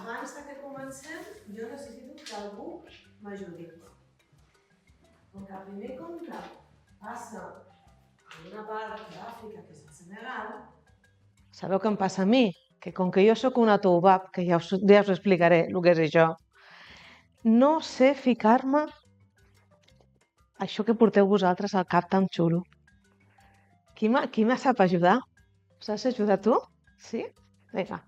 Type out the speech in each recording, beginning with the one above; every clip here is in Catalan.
abans que comencem, jo necessito que algú m'ajudi. Com que el primer conte passa en una part d'Àfrica, que és el Senegal, sabeu què em passa a mi? Que com que jo sóc una toubab, que ja us explicaré el que és això, no sé ficar-me això que porteu vosaltres al cap tan xulo. Qui me sap ajudar? Saps ajudar tu? Sí? Vinga.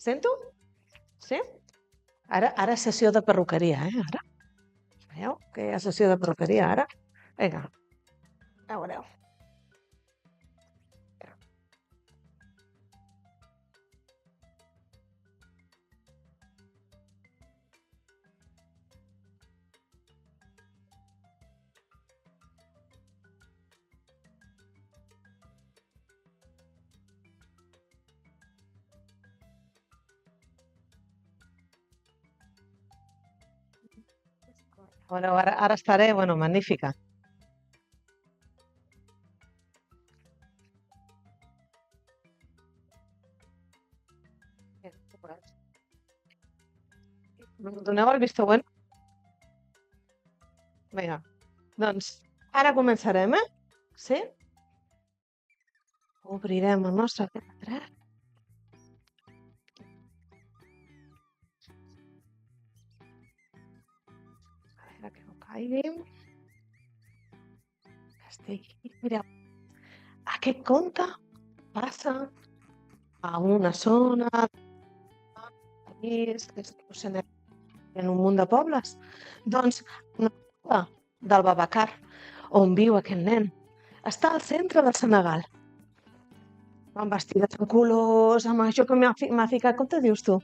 Sento? Sí? Ara sessió de perruqueria, ara. Veieu que hi ha sessió de perruqueria, ara? Vinga, ja ho veureu. Bueno, ara estaré, magnífica. Doneu el visto bueno? Vinga, doncs ara començarem, Sí? Obrirem el nostre teatre. A veure que no caigui. Que estigui. Mireu, aquest conte passa a una zona país, que es diu Senegal, en un munt de pobles. Doncs una poble del Babacar, on viu aquest nen, està al centre del Senegal. Van vestides amb colors, amb això que m'ha ficat, com te dius tu?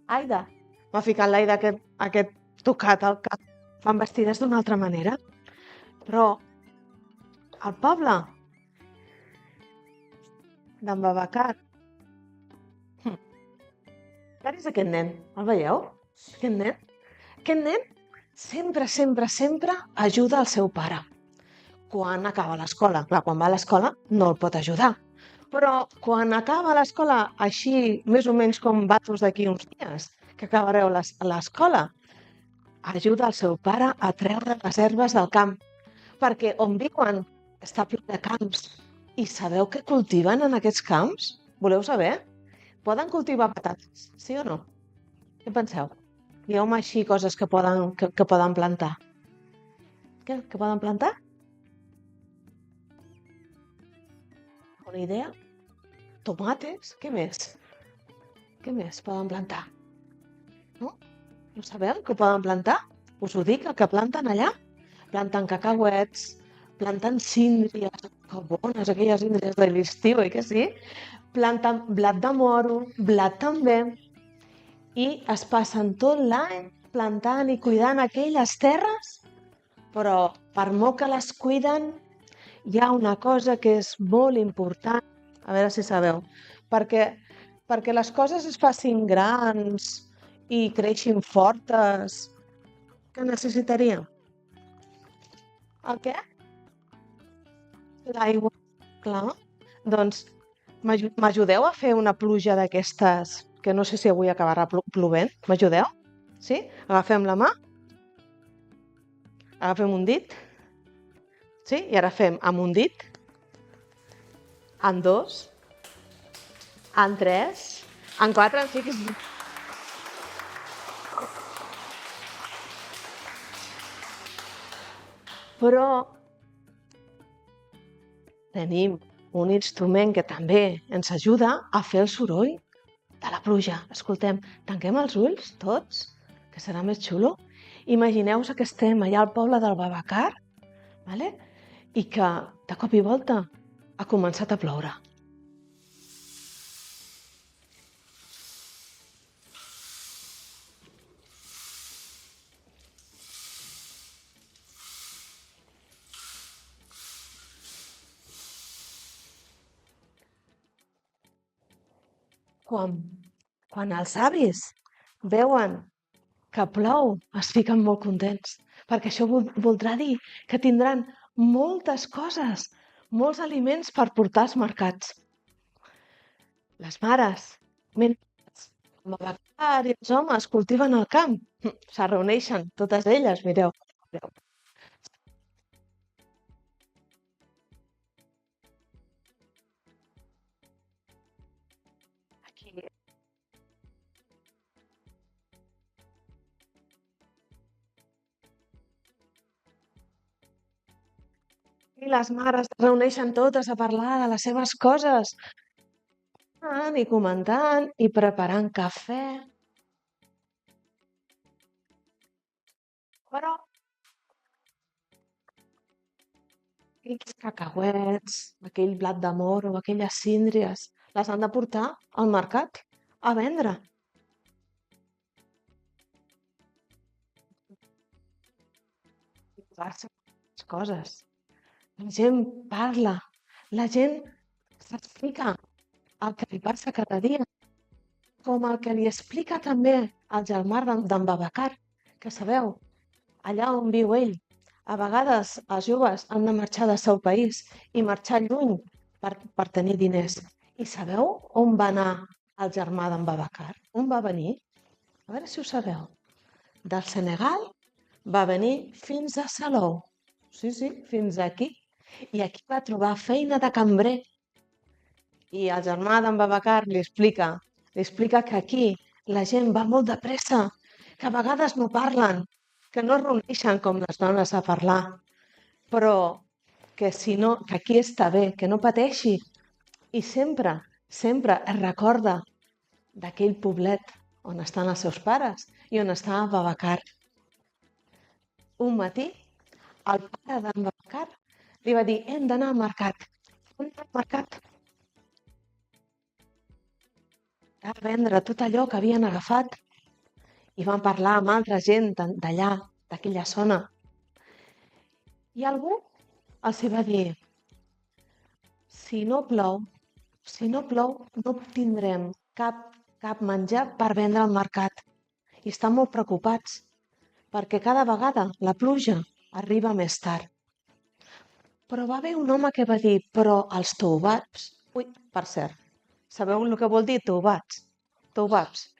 Aida. M'ha ficat l'Aida aquest tocat al cap. Van vestides d'una altra manera. Però al poble d'en Babacar, ara és aquest nen, el veieu? Aquest nen sempre ajuda el seu pare. Quan acaba l'escola. Clar, quan va a l'escola no el pot ajudar. Però quan acaba l'escola, així més o menys com vosaltres d'aquí uns dies, que acabareu l'escola, ajuda el seu pare a treure les herbes del camp. Perquè on viuen està ple de camps. I sabeu què cultiven en aquests camps? Voleu saber? Poden cultivar patates, sí o no? Què penseu? Digueu-me així coses que poden plantar. Què poden plantar? Una idea? Tomates? Què més? Què més poden plantar? No? No sabeu què poden plantar? Us ho dic, el que planten allà? Planten cacauets, planten síndries, que bones aquelles síndries de l'estiu, que sí? Planten blat de moro, blat també, i es passen tot l'any plantant i cuidant aquelles terres, però per molt que les cuiden, hi ha una cosa que és molt important, a veure si sabeu, perquè les coses es facin grans i creixin fortes, què necessitaríem? El què? L'aigua, clar. Doncs m'ajudeu a fer una pluja d'aquestes, que no sé si avui acabarà plovent. M'ajudeu? Sí? Agafem la mà. Agafem un dit. Sí? I ara fem amb un dit, amb dos, amb tres, amb quatre, Però tenim un instrument que també ens ajuda a fer el soroll de la pluja. Escoltem, tanquem els ulls tots, que serà més xulo. Imagineu-vos que estem allà al poble del Babacar, i que de cop i volta ha començat a ploure. Quan els avis veuen que plou, es fiquen molt contents, perquè això voldrà dir que tindran moltes coses, molts aliments per portar als mercats. Les mares, mentre amb Babacar i els homes cultiven el camp, se reuneixen totes elles, mireu. Aquí. I les mares es reuneixen totes a parlar de les seves coses, i comentant i preparant cafè. Però aquells cacauets, aquell blat de moro, aquelles síndries, les han de portar al mercat a vendre. I posar-se les coses. La gent parla, la gent s'explica el que li passa cada dia, com el que li explica també el germà d'en Babacar, que sabeu, allà on viu ell, a vegades els joves han de marxar del seu país i marxar lluny per tenir diners. I sabeu on va anar el germà d'en Babacar? On va venir? A veure si ho sabeu. Del Senegal va venir fins a Salou. Sí, fins aquí. I aquí va trobar feina de cambrer. I el germà d'en Babacar li explica que aquí la gent va molt de pressa, que a vegades no parlen, que no es reuneixen com les dones a parlar, però que aquí està bé, que no pateixi. I sempre es recorda d'aquell poblet on estan els seus pares i on estava Babacar. Un matí, el pare d'en Babacar li va dir: hem d'anar al mercat. On anem al mercat? A vendre tot allò que havien agafat i van parlar amb altra gent d'allà, d'aquella zona. I algú els va dir: si no plou, no tindrem cap menjar per vendre al mercat. I estan molt preocupats, perquè cada vegada la pluja arriba més tard. Però va haver un home que va dir: però els toubabs... Ui, per cert, sabeu el que vol dir toubabs? Toubabs.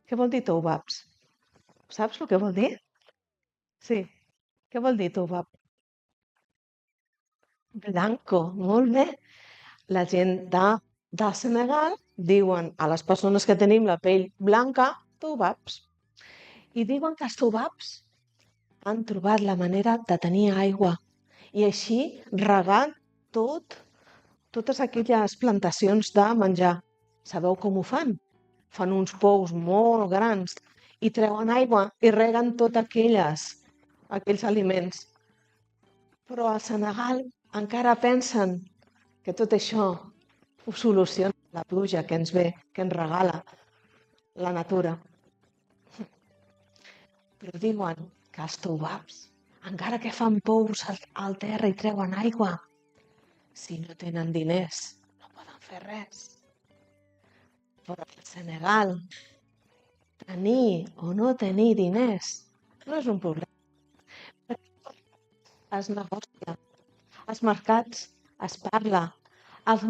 Què vol dir toubabs? Saps el que vol dir? Sí. Què vol dir toubab? Blanco, molt bé. La gent del Senegal diuen a les persones que tenim la pell blanca, toubabs. I diuen que els toubabs han trobat la manera de tenir aigua i així regar totes aquelles plantacions de menjar. Sabeu com ho fan? Fan uns pous molt grans i treuen aigua i reguen tots aquells aliments. Però al Senegal encara pensen que tot això ho soluciona la pluja que ens ve, que ens regala la natura. Però diuen que els toubabs, encara que fan pous al terra i treuen aigua, si no tenen diners, no poden fer res. Però al Senegal, tenir o no tenir diners no és un problema. Es negocia, als mercats es parla, als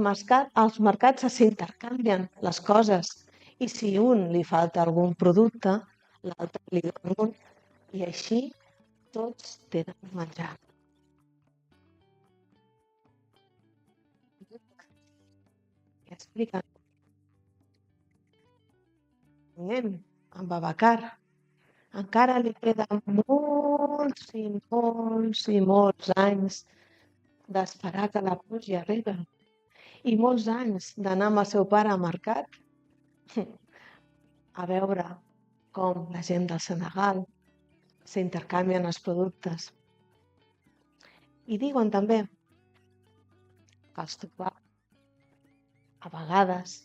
mercats s'intercanvien les coses i si un li falta algun producte, l'altre li dona un i així tots tenen menjar. I expliquen amb Babacar. Encara li queden molts i molts i molts anys d'esperar que la pluja arribi i molts anys d'anar amb el seu pare al mercat a veure com la gent del Senegal s'intercanvien els productes. I diuen també que els toubabs a vegades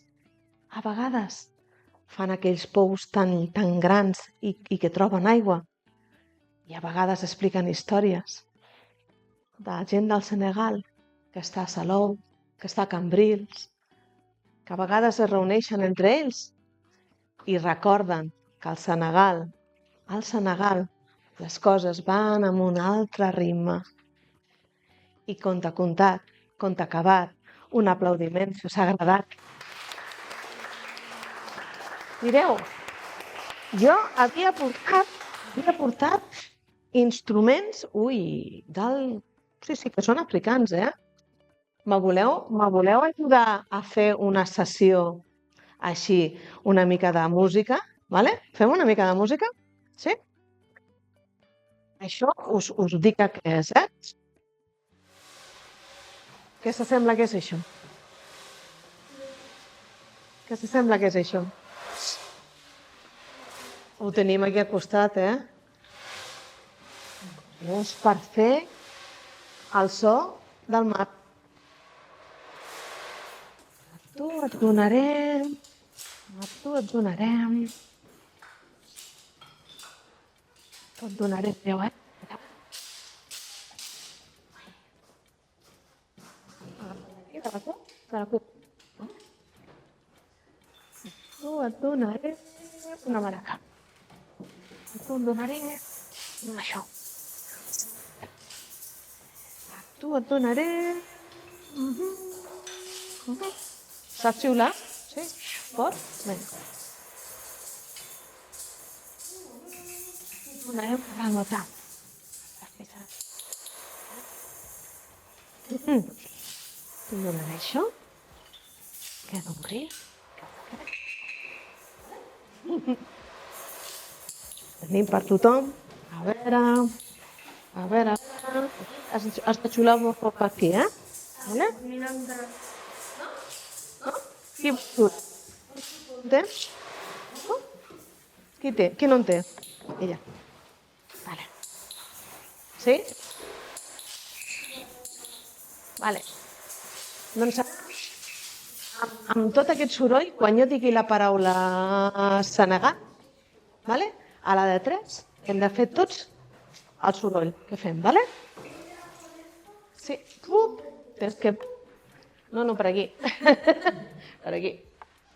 fan aquells pous tan grans i que troben aigua. I a vegades expliquen històries de gent del Senegal que està a Salou, que està a Cambrils, que a vegades es reuneixen entre ells i recorden que al Senegal les coses van amb un altre ritme. I compte comptat, compte acabat, un aplaudiment si us ha agradat. Mireu, jo havia portat instruments, sí, que són africans, Me voleu ajudar a fer una sessió així, una mica de música? Vale? Fem una mica de música? Sí? Això us dic què és, Què s'assembla que és això? Què s'assembla que és això? Ho tenim aquí al costat, És per fer el so del mar. A tu et donarem. Et donaré Déu, de la cup. Tu et donaré una maraca. Tu et donaré això. Tu et donaré... Saps xiular? Sí? Pots? Vinga. Donaré una granota. Tu donaré això? Que d'obrir? Tenim per tothom. A veure. Has de xular molt poc aquí, Vale? Qui surt? Té? Qui té? Qui no en té? Ella. Vale. Sí? Vale. Doncs amb tot aquest soroll, quan jo digui la paraula Senegal, vale? A la de 3 hem de fer tots el soroll que fem, vale? Sí. Tens que... No, per aquí. Per aquí.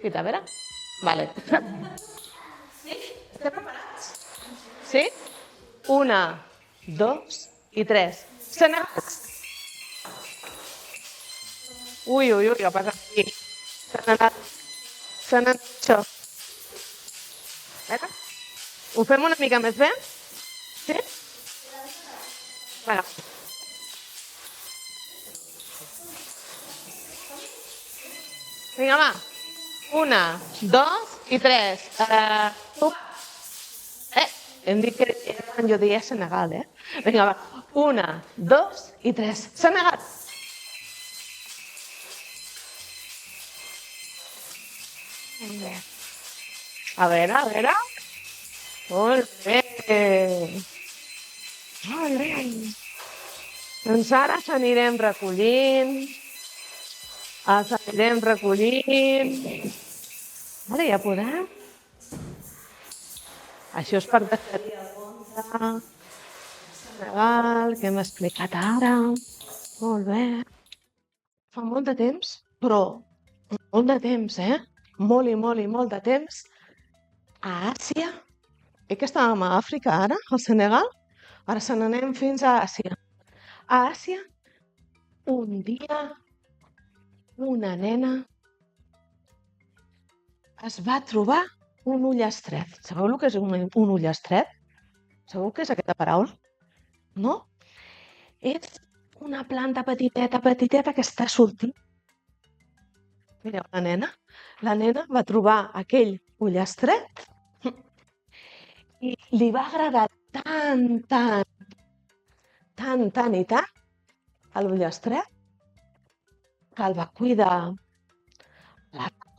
Fita, a veure? Vale. Sí? Estem preparats? Sí? 1, 2 i 3. Senegal. Ui, què passa aquí? Se n'ha anat això. Ho fem una mica més bé? Sí? Vinga. Vinga, va. 1, 2 i 3. Hem dit que era quan jo deia Senegal, Vinga, va. 1, 2 i 3. Senegal. A veure. Molt bé. Doncs ara s'anirem recollint. Ara ja podem. Això és per despedir el món de Senegal, que hem explicat ara. Molt bé. Fa molt de temps, però molt de temps, molt de temps, a Àsia. Que estàvem a Àfrica ara, al Senegal? Ara se n'anem fins a Àsia. A Àsia, un dia, una nena es va trobar un ullastret. Sabeu el que és un ullastret? Sabeu què és aquesta paraula? No? És una planta petiteta que està sortint. Mireu, la nena va trobar aquell ullastret i li va agradar tant a l'ullastret que el va cuidar,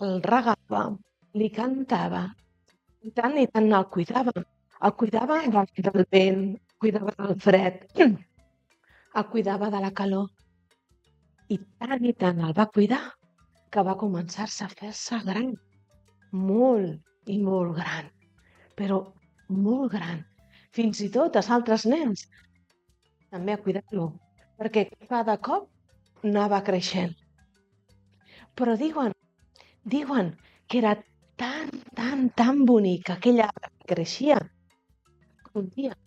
el regava, li cantava, i tant el cuidava. El cuidava del vent, el cuidava del fred, el cuidava de la calor. I tant el va cuidar que va començar-se a fer-se gran, molt i molt gran, però molt gran. Fins i tot els altres nens també a cuidar-lo, perquè cada cop anava creixent. Però diuen que era tan bonic aquell arbre que creixia que un dia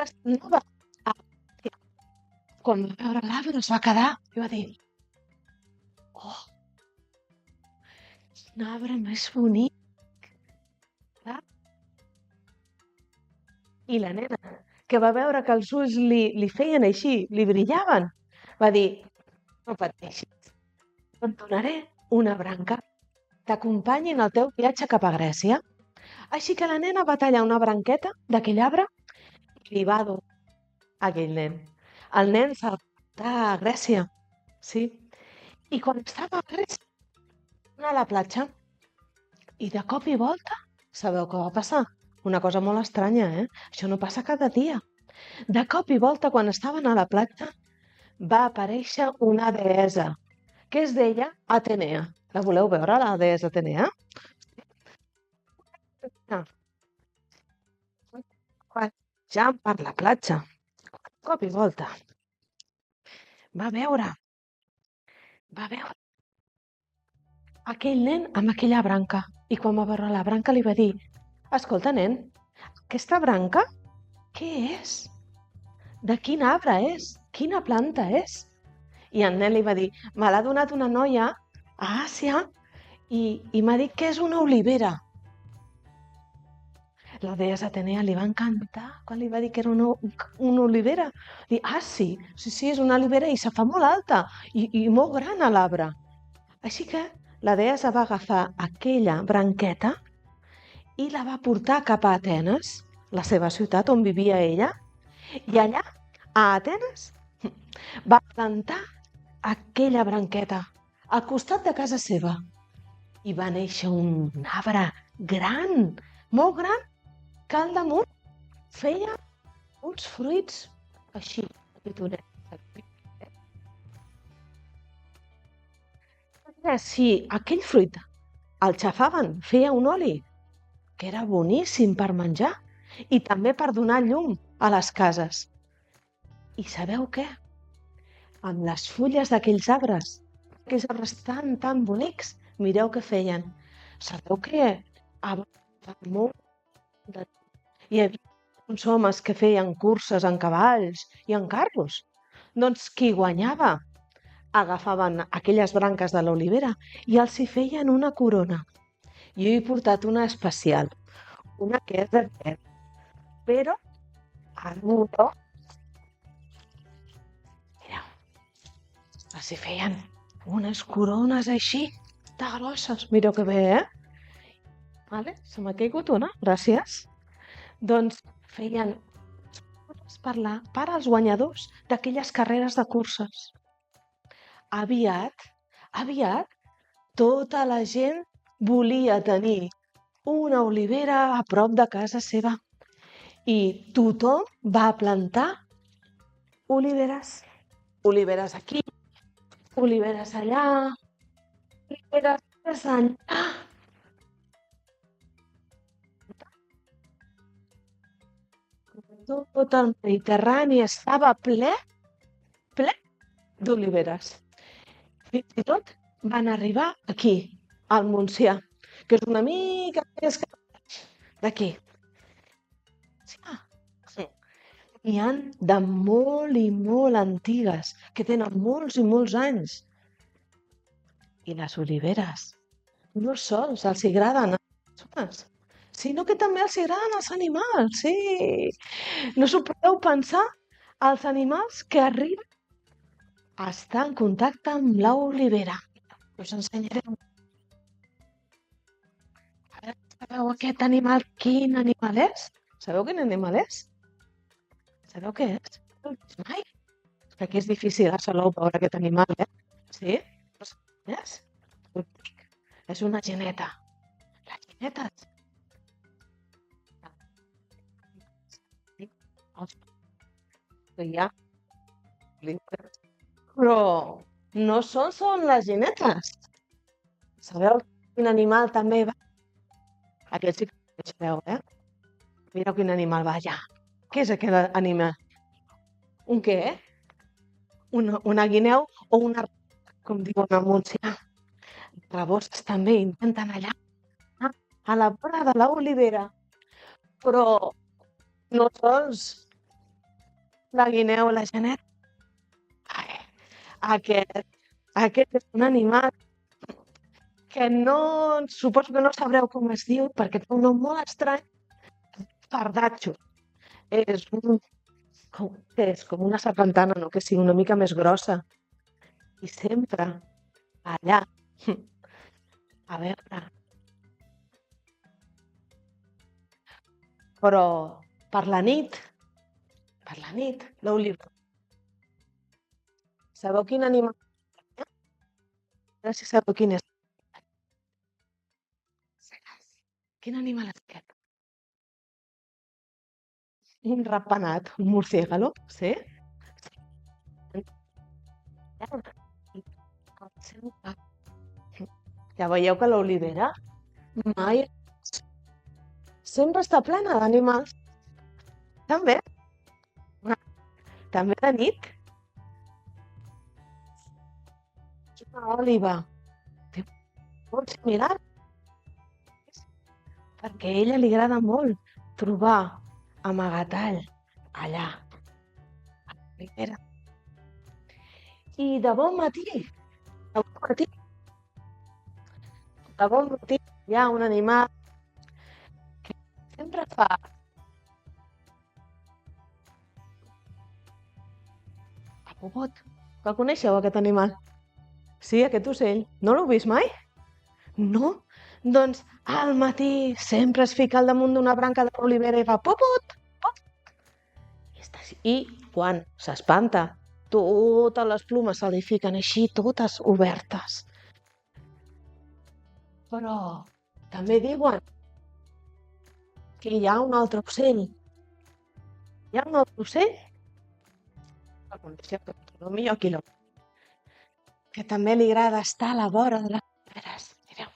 anava a... Quan va veure l'arbre es va quedar i va dir, oh, quin arbre més bonic. I la nena, que va veure que els ulls li feien així, li brillaven, va dir, no pateixis, et donaré una branca, t'acompanyi en el teu viatge cap a Grècia. Així que la nena va tallar una branqueta d'aquell arbre i li va donar a aquell nen. El nen se'l va portar a Grècia, sí? I quan estava a Grècia, va anar a la platja i de cop i volta, sabeu què va passar? Una cosa molt estranya, eh? Això no passa cada dia. De cop i volta, quan estaven a la platja, va aparèixer una deessa, que es deia Atenea. La voleu veure, la deessa Atenea? Ah, ja per la platja, de cop i volta, va veure aquell nen amb aquella branca. I quan va veure la branca li va dir, escolta, nen, aquesta branca, què és? De quin arbre és? Quina planta és? I el nen li va dir, me l'ha donat una noia a Àsia i m'ha dit que és una olivera. La deessa Atenea li va encantar quan li va dir que era una olivera. Diu, sí, és una olivera i se fa molt alta i molt gran a l'arbre. Així que la deessa va agafar aquella branqueta i la va portar cap a Atenes, la seva ciutat on vivia ella, i allà, a Atenes, va plantar aquella branqueta al costat de casa seva. I va néixer un arbre gran, molt gran, que al damunt feia uns fruits així, petonets. Si aquell fruit el xafaven, feia un oli, que era boníssim per menjar i també per donar llum a les cases. I sabeu què? Amb les fulles d'aquells arbres tan bonics, mireu què feien. Sabeu què? Hi havia uns homes que feien curses en cavalls i en carros. Doncs qui guanyava agafaven aquelles branques de l'olivera i els hi feien una corona. Jo he portat una especial, una que és de terra, però al mundo, mira, els hi feien unes corones així, de grosses. Mireu que bé, Vale? Se m'ha caigut una, gràcies. Doncs feien per als guanyadors d'aquelles carreres de curses. Aviat, tota la gent volia tenir una olivera a prop de casa seva i tothom va plantar oliveres. Oliveres aquí, oliveres allà, oliveres més enllà. Tot el Mediterrani estava ple d'oliveres. Fins i tot van arribar aquí, al Montsià, que és una mica més que d'aquí. N'hi ha de molt i molt antigues, que tenen molts i molts anys. I les oliveres no sols els agraden a les persones, sinó que també els agraden als animals, sí. No s'ho podeu pensar, els animals que arriben a estar en contacte amb l'olivera. Us ensenyaré. A veure, sabeu aquest animal, quin animal és? Sabeu quin animal és? Sabeu què és? No l'he vist mai. És que aquí és difícil a Salou veure aquest animal, Sí? No sé és? És una geneta. Les genetes. Que hi ha. Però no són les genetes. Sabeu quin animal també va? Aquest sí que el coneixereu, Mireu quin animal va allà. Què és aquest animal? Un què? Una guineu o una, com diuen al Montsià. Raboses també intenten allà, a la vora de l'olivera. Però no sols la guineu, la genet. Ai, aquest és un animal que no, suposo que no sabreu com es diu, perquè té un nom molt estrany, fardatxo. És que és com una sargantana, no? Que sigui una mica més grossa. I sempre allà, a veure, però per la nit, l'oliva. Sabeu quin animal? A veure si sabeu quin és. Quin animal és aquest? Un ratpenat, un murciélago, sí? Ja veieu que l'olivera mai sempre està plena d'animals. També, també de nit. Una òliba molt similar, perquè a ella li agrada molt trobar amagatall allà, a la ribera. I de bon matí, hi ha un animal que sempre fa el bobot. El coneixeu, aquest animal? Sí, aquest ocell. No l'heu vist mai? No? Doncs al matí sempre es fica al damunt d'una branca de l'olivera i fa popot, pop. I quan s'espanta, totes les plomes se li fiquen així, totes obertes. Però també diuen que hi ha un altre ocell. Hi ha un altre ocell, el coneixeu, que no millor aquí, que també li agrada estar a la vora de les oliveres. Mireu,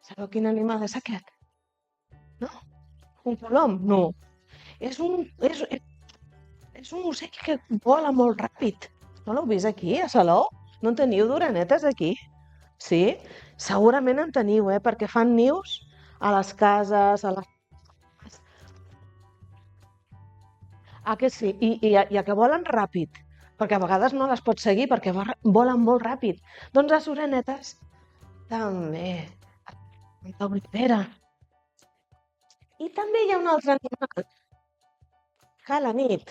sabeu quin animal és aquest? No? Un colom? No. És un ocell que vola molt ràpid. No l'heu vist aquí, a Salou? No en teniu d'orenetes aquí? Sí? Segurament en teniu, perquè fan nius a les cases, a les... Ah, que sí? I a que volen ràpid, perquè a vegades no les pots seguir perquè volen molt ràpid. Doncs les orenetes també. L'olivera. I també hi ha un altre animal que a la nit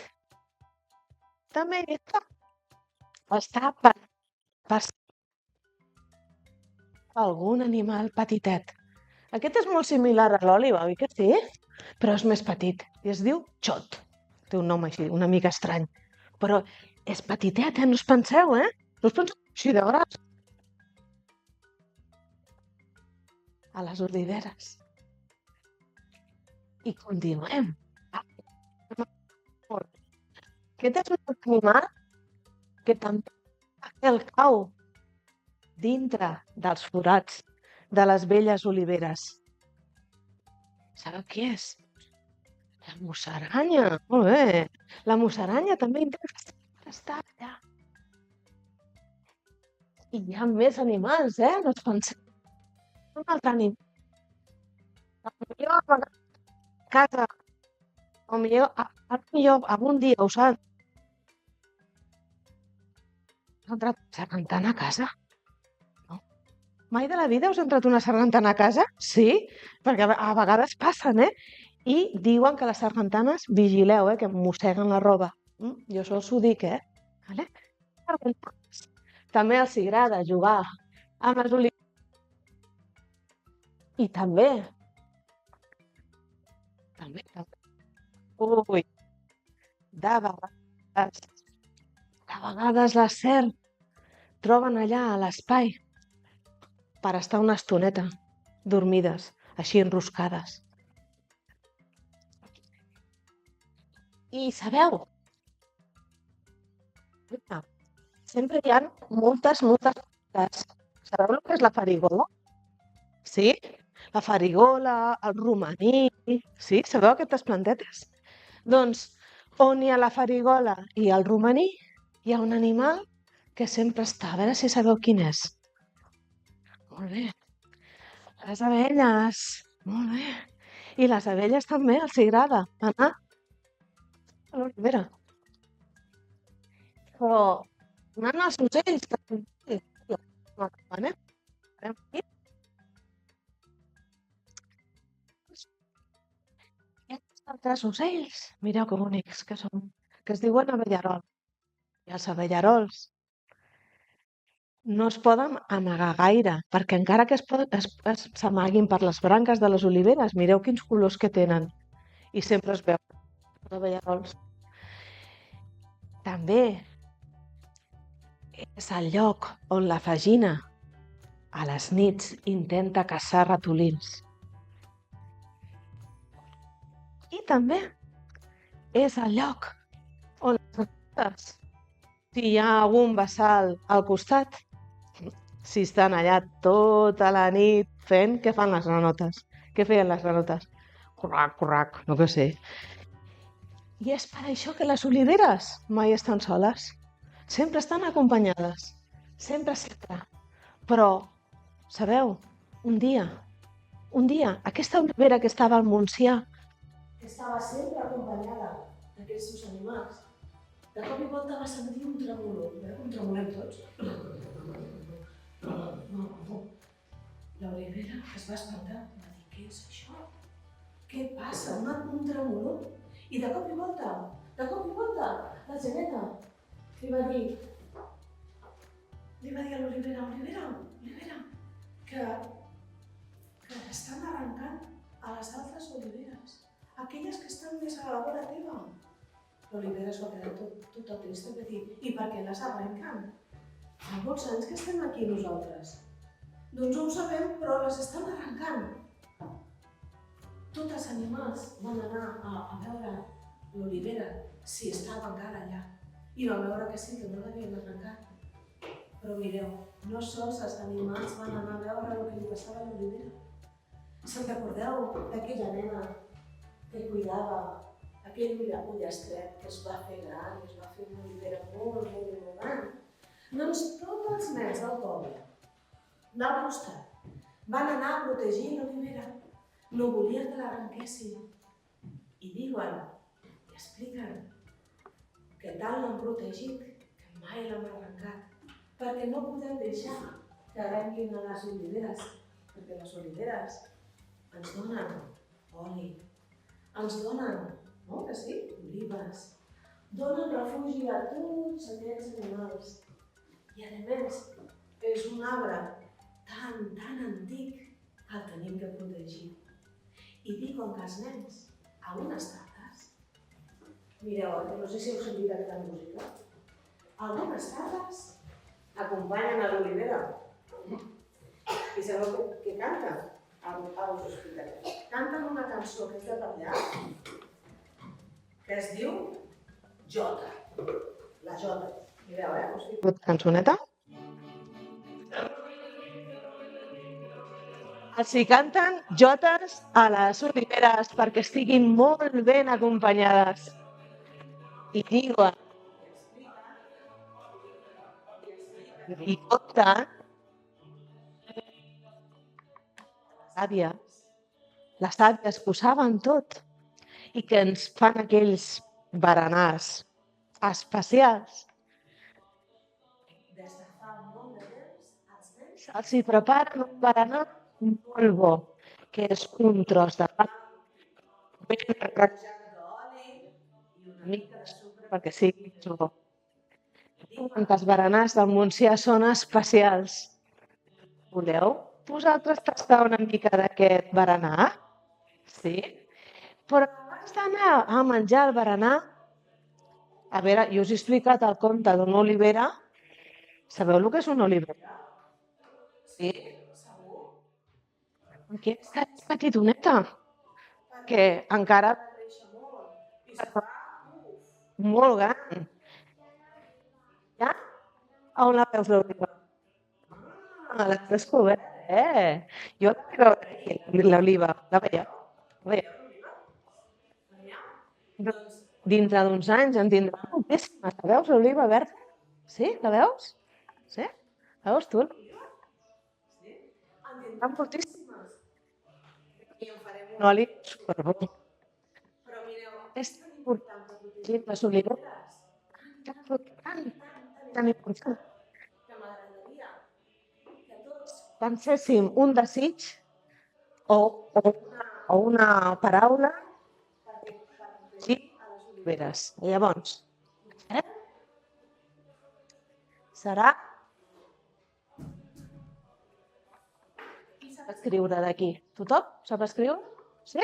també està per algun animal petitet. Aquest és molt similar a l'òliba, oi que sí? Però és més petit i es diu xot. Té un nom així, una mica estrany. Però és petitet, no us penseu, No us penseu així de gras. A les oliveres. I continuem. Aquest és un animal que també el cau dintre dels forats de les velles oliveres. Sabeu qui és? La musaranya. Molt bé. La musaranya també intenta estar allà. I hi ha més animals, no us penseu. Un altre animal. Potser a casa, potser algun dia us ha entrat una sargantana a casa? No? Mai de la vida us ha entrat una sargantana a casa? Sí, perquè a vegades passen, I diuen que les sargantanes, vigileu, que mosseguen la roba. Jo sols ho dic, Vale? També els agrada jugar amb les oliveres. I també, ui, de vegades les serps troben allà a l'espai per estar una estoneta dormides, així enroscades. I sabeu, sempre hi ha moltes. Sabeu el que és la farigola? Sí? La farigola, el romaní... Sí? Sabeu aquestes plantetes? Doncs on hi ha la farigola i el romaní, hi ha un animal que sempre està. A veure si sabeu quin és. Molt bé. Les abelles. Molt bé. I les abelles també els agrada anar a l'olivera. Però anant als ocells, que m'acaben, aquí. Hi ha altres ocells, mireu que bonics que són, que es diuen abellarol. I els abellerols no es poden amagar gaire, perquè encara que s'amaguin per les branques de les oliveres, mireu quins colors que tenen. I sempre es veu els abellerols. També és el lloc on la fagina a les nits intenta caçar ratolins. I també és el lloc on les granotes, si hi ha algun bassal al costat, si estan allà tota la nit fent, què fan les granotes? Què feien les granotes? Corrac, corrac, no que sé. I és per això que les oliveres mai estan soles. Sempre estan acompanyades. Sempre, sempre. Però, sabeu, un dia, aquesta olivera que estava al Montsià, que estava sempre acompanyada d'aquests seus animals, de cop i volta va sentir un tremolor. Un tremolem tots. L'olivera es va espantar. Va dir, què és això? Què passa? Un tremolor? I de cop i volta, la geneta li va dir a l'olivera, olivera, que estan arrencant a les altres oliveres, aquelles que estan més a la vora teva. L'olivera es va quedar tota trista i va dir, i per què les arrenquen? Fa molts anys que estem aquí nosaltres. Doncs no ho sabem, però les estan arrencant. Tots els animals van anar a veure l'olivera si estava encara allà. I van veure que sí, que no l'havien arrencat. Però mireu, no sols els animals van anar a veure el que li passava a l'olivera. Se'n recordeu d'aquella nena que cuidava aquell ullastret que es va fer gran, que es va fer una olivera molt gran? Doncs tots els nens del poble, del costat, van anar a protegir l'olivera. No volien que l'arrenquessin. I diuen, i expliquen, que tant l'han protegit que mai l'han arrencat. Perquè no podem deixar que arrenquin a les oliveres, perquè les oliveres ens donen oli, ens donen, no que sí, olives, donen refugi a tots aquests animals. I a més, és un arbre tan antic que el tenim que protegir. I diuen que els nens, a unes tardes, mireu, no sé si heu sentit aquesta música, algunes tardes acompanyen a l'olivera. I sabeu què canten als hospitals? Canten una cançó que és de tallar, que es diu Jota. La Jota. Mireu, us dic una cançoneta. Els hi canten jotes a les oliveres perquè estiguin molt ben acompanyades. I diuen, i compten, les àvies que ho saben tot i que ens fan aquells berenars especials. Des de fa molt de temps, els nens els hi preparen un berenar molt bo, que és un tros de pa ben rajat d'oli i una mica de sucre perquè sigui més bo. Diuen que els berenars del Montsià són especials. Voleu vosaltres tastar una mica d'aquest berenar? Sí? Però abans d'anar a menjar el berenar, a veure, jo us he explicat el conte d'una olivera. Sabeu el que és una olivera? Sí? Segur? Aquesta és petitoneta, que encara molt gran. Ja? On la veus l'oliva? Ah, l'has descobert, Jo la vaig veure aquí, l'oliva. La veieu? Dintre d'uns anys en tindrà moltíssimes. La veus, l'oliva verda? Sí? La veus? Sí? La veus tu? Sí? En tindrà moltíssimes. I en farem un oli superbo. Però mireu, és important protegir les oliveres. tan important. Penséssim un desig o una paraula sí, a les oliveres. Llavors, serà escriure d'aquí. Tothom sap escriure? Sí?